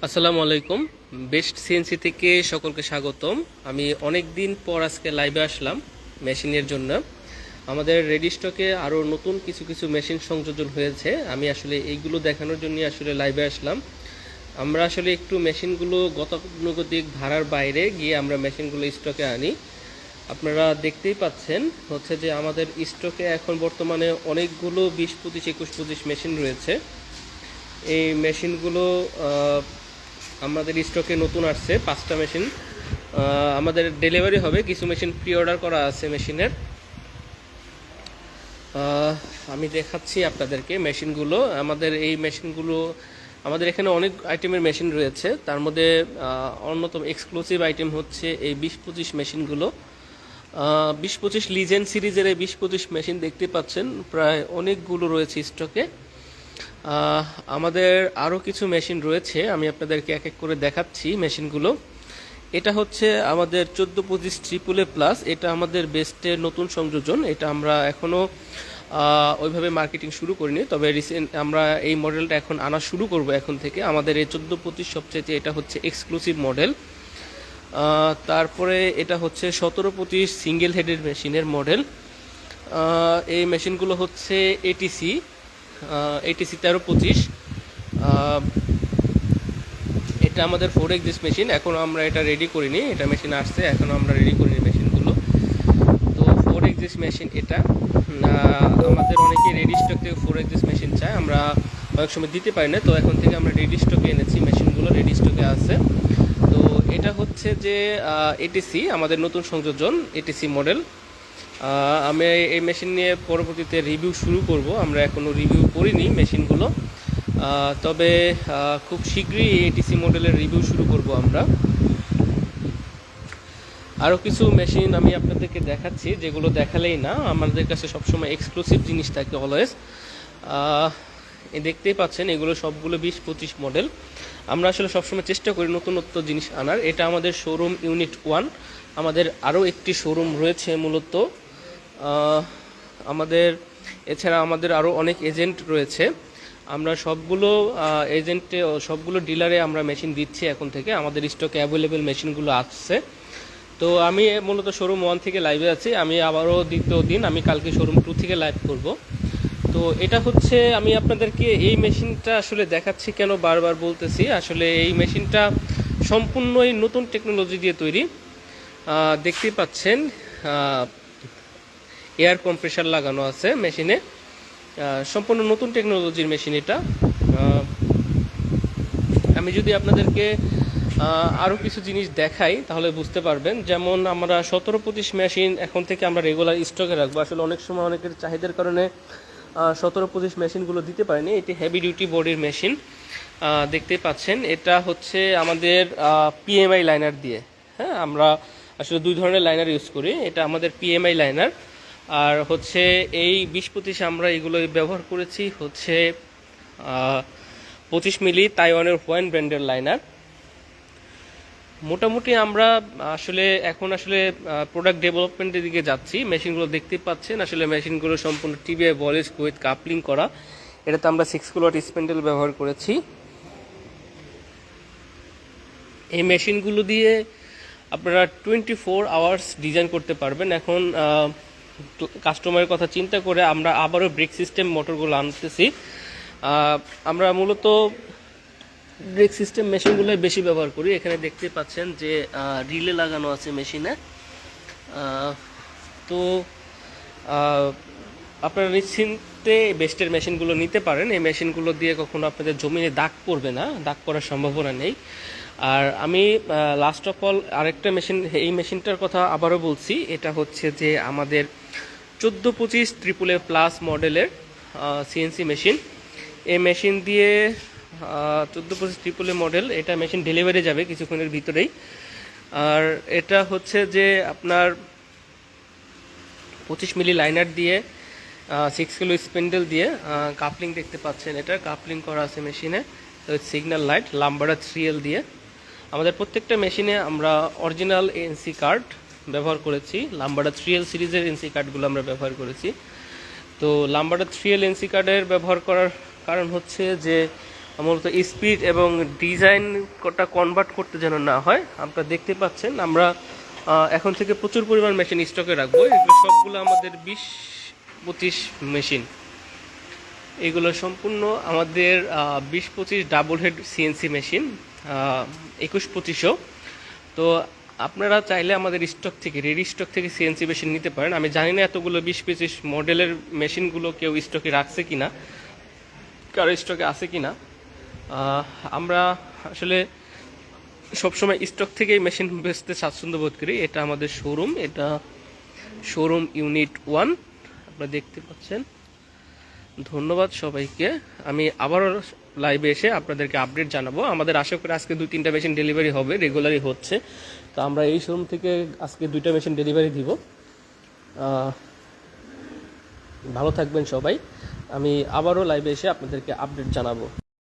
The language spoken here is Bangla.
আসসালামু আলাইকুম। বেস্ট সিএনসি থেকে সকলকে স্বাগতম। আমি অনেক দিন পর আজকে লাইভে আসলাম মেশিনের জন্য। আমাদের রেডি স্টকে আরও নতুন কিছু কিছু মেশিন সংযোজন হয়েছে। আমি আসলে এইগুলো দেখানোর জন্য আসলে লাইভে আসলাম। আমরা আসলে একটু মেশিনগুলো গতানুগতিক ধারার বাইরে গিয়ে আমরা মেশিনগুলো স্টকে আনি। আপনারা দেখতেই পাচ্ছেন হচ্ছে যে আমাদের স্টকে এখন বর্তমানে অনেকগুলো 20, 25, 21, 25 মেশিন রয়েছে। এই মেশিনগুলো আমাদের স্টকে নতুন আসছে 5টা মেশিন। আমাদের ডেলিভারি হবে, কিছু মেশিন প্রি অর্ডার করা আছে মেশিনের। আমি দেখাচ্ছি আপনাদেরকে মেশিনগুলো। আমাদের এখানে অনেক আইটেমের মেশিন রয়েছে, তার মধ্যে অন্যতম এক্সক্লুসিভ আইটেম হচ্ছে এই 20-25 মেশিনগুলো। 20-25 লিজেন্ড সিরিজের এই 20-25 মেশিন দেখতে পাচ্ছেন, প্রায় অনেকগুলো রয়েছে স্টকে। আমাদের আরও কিছু মেশিন রয়েছে, আমি আপনাদেরকে এক এক করে দেখাচ্ছি মেশিনগুলো। এটা হচ্ছে আমাদের 14-25 AAA প্লাস। এটা আমাদের বেস্টের নতুন সংযোজন। এটা আমরা এখনও ওইভাবে মার্কেটিং শুরু করিনি, তবে রিসেন্ট আমরা এই মডেলটা এখন আনা শুরু করব এখন থেকে। আমাদের এই 14-25 সবচেয়ে এটা হচ্ছে এক্সক্লুসিভ মডেল। তারপরে এটা হচ্ছে 17-25 সিঙ্গেল হেডের মেশিনের মডেল। এই মেশিনগুলো হচ্ছে এটিসি 13-25। এটা আমাদের 4x মেশিন। এখনও আমরা এটা রেডি করিনি, এটা মেশিন আসছে, এখনও আমরা রেডি করিনি মেশিনগুলো। তো 4x মেশিন এটা আমাদের অনেকে রেডি স্টক থেকে 4x মেশিন চায়, আমরা অনেক সময় দিতে পারি না, তো এখন থেকে আমরা রেডি স্টকে এনেছি, মেশিনগুলো রেডি স্টকে আছে। তো এটা হচ্ছে যে এটিসি আমাদের নতুন সংযোজন, এটিসি মডেল। আমি এই মেশিন নিয়ে পরবর্তীতে রিভিউ শুরু করব। আমরা এখনও রিভিউ করিনি মেশিনগুলো, তবে খুব শীঘ্রই এটিসি মডেলের রিভিউ শুরু করব আমরা। আরও কিছু মেশিন আমি আপনাদেরকে দেখাচ্ছি, যেগুলো দেখালেই না, আমাদের কাছে সবসময় এক্সক্লুসিভ জিনিস থাকে অলওয়েজ। দেখতেই পাচ্ছেন এগুলো সবগুলো 20-25 মডেল। আমরা আসলে সবসময় চেষ্টা করি নতুনত্ব জিনিস আনার। এটা আমাদের শোরুম ইউনিট 1। আমাদের আরও একটি শোরুম রয়েছে মূলত এছাড়া আমাদের আরও অনেক এজেন্ট রয়েছে। আমরা সবগুলো ডিলারে আমরা মেশিন দিচ্ছি এখন থেকে। আমাদের স্টকে অ্যাভেলেবেল মেশিনগুলো আসছে। তো আমি মূলত শোরুম 1 থেকে লাইভে আছি। আমি আবারও দ্বিতীয় দিন, আমি কালকে শোরুম 2 থেকে লাইভ করব। তো এটা হচ্ছে, আমি আপনাদেরকে এই মেশিনটা আসলে দেখাচ্ছি কেন বারবার বলতেছি, আসলে এই মেশিনটা সম্পূর্ণই নতুন টেকনোলজি দিয়ে তৈরি। দেখতেই পাচ্ছেন এয়ার কম্প্রেসার লাগানো আছে মেশিনে, সম্পূর্ণ নতুন টেকনোলজির মেশিন এটা। আমি যদি আপনাদেরকে আরও কিছু জিনিস দেখাই তাহলে বুঝতে পারবেন। যেমন আমরা 17-25 মেশিন এখন থেকে আমরা রেগুলার স্টকে রাখবো। আসলে অনেক সময় অনেকের চাহিদার কারণে 17-25 মেশিনগুলো দিতে পারেনি। এটি হেভি ডিউটি বডির মেশিন, দেখতেই পাচ্ছেন। এটা হচ্ছে আমাদের পিএমআই লাইনার দিয়ে। হ্যাঁ, আমরা আসলে 2 ধরনের লাইনার ইউজ করি। এটা আমাদের পিএমআই লাইনার, আর হচ্ছে এই 20-25 আমরা এগুলো ব্যবহার করেছি হচ্ছে 25 মিলি তাইওয়ানের হোয়াইন ব্র্যান্ডের লাইনার। মোটামুটি আমরা এখন প্রোডাক্ট ডেভেলপমেন্টের দিকে যাচ্ছি। মেশিনগুলো দেখতে পাচ্ছেন, আসলে মেশিনগুলো সম্পূর্ণ টিবিআই বলেজ উইথ কাপলিং করা। এটাতে আমরা 6 কিলোওয়াট স্প্যান্ডেল ব্যবহার করেছি। এই মেশিনগুলো দিয়ে আপনারা 24 আওয়ার্স ডিজাইন করতে পারবেন। এখন কাস্টমারের কথা চিন্তা করে আমরা আবারও ব্রেক সিস্টেম মোটরগুলো আনতেছি। আমরা মূলত ব্রেক সিস্টেম মেশিনগুলোই বেশি ব্যবহার করি। এখানে দেখতে পাচ্ছেন যে রিলে লাগানো আছে মেশিনে। তো আপনারা নিশ্চিন্তে বেস্টের মেশিনগুলো নিতে পারেন। এই মেশিনগুলো দিয়ে কখনো আপনাদের জমিনে দাগ পড়বে না, দাগ পড়ার সম্ভাবনা নেই। আর আমি লাস্ট অফ অল আরেকটা মেশিন, এই মেশিনটার কথা আবারও বলছি। এটা হচ্ছে যে আমাদের 14-25 AAA প্লাস মডেলের সিএনসি মেশিন। এই মেশিন দিয়ে 14-25 AAA মডেল, এটা মেশিন ডেলিভারি যাবে কিছুক্ষণের ভিতরেই। আর এটা হচ্ছে যে আপনার 25 মিলি লাইনার দিয়ে 6 কিলো স্পেন্ডেল দিয়ে কাপলিং দেখতে পাচ্ছেন, এটা কাপলিং করা আছে মেশিনে। সিগন্যাল লাইট লাম্বাডা 3L দিয়ে। আমাদের প্রত্যেকটা মেশিনে আমরা অরিজিনাল এনসি কার্ড ব্যবহার করেছি। লাম্বাডা 3L সিরিজের এনসি কার্ডগুলো আমরা ব্যবহার করেছি। তো লাম্বাডা 3L এনসি কার্ডের ব্যবহার করার কারণ হচ্ছে যে মূলত স্পিড এবং ডিজাইনটা কনভার্ট করতে যেন না হয়। আপনারা দেখতে পাচ্ছেন আমরা এখন থেকে প্রচুর পরিমাণ মেশিন স্টকে রাখবো। এগুলো সবগুলো আমাদের 20-25 মেশিন, এগুলো সম্পূর্ণ আমাদের 20-25 ডাবল হেড সিএনসি মেশিন, 21-2500। তো আপনারা চাইলে আমাদের স্টক থেকে, রেডি স্টক থেকে সিএনসি মেশিন নিতে পারেন। আমি জানি না এতগুলো 20-25 মডেলের মেশিনগুলো কেউ স্টকে রাখছে কিনা, কারো স্টকে আছে কিনা। আমরা আসলে সবসময় স্টক থেকেই মেশিন বেচতে স্বাচ্ছন্দ্য বোধ করি। এটা আমাদের শোরুম, এটা শোরুম ইউনিট 1 আপনারা দেখতে পাচ্ছেন। ধন্যবাদ সবাইকে। আমি আবারও লাইভে এসে আপনাদেরকে আপডেট জানাবো। আমাদের আশা করি আজকে 2-3টা মেশিন ডেলিভারি হবে, রেগুলারই হচ্ছে। তো আমরা এই শোরুম থেকে আজকে 2টা মেশিন ডেলিভারি দিব। ভালো থাকবেন সবাই। আমি আবারও লাইভে এসে আপনাদেরকে আপডেট জানাবো।